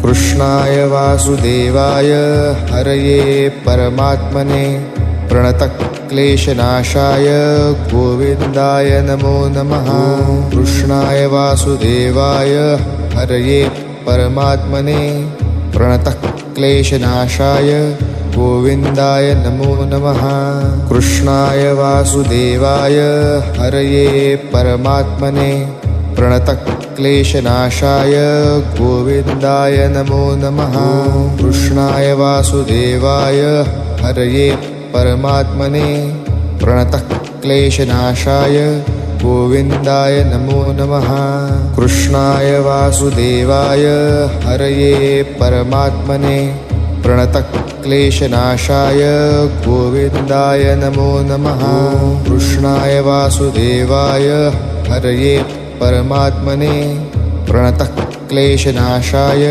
कृष्णाय वासुदेवाय हरये परमात्मने प्रणतक्लेशनाशाय गोविन्दाय नमो नमः। कृष्णाय वासुदेवाय हरये परमात्मने प्रणतक्लेशनाशाय गोविन्दाय नमो नमः। कृष्णाय वासुदेवाय हरये परमात्मने प्रणतक्लेशनाशाय गोविन्दाय नमो नमः। कृष्णाय वासुदेवाय हरये परमात्मने प्रणतक्लेशनाशाय गोविन्दाय नमो नमः। कृष्णाय वासुदेवाय हरये परमात्मने प्रणतक्लेशनाशाय गोविन्दाय नमो नमः। कृष्णाय वासुदेवाय हरये परमात्मने प्रणतक्लेशनाशाय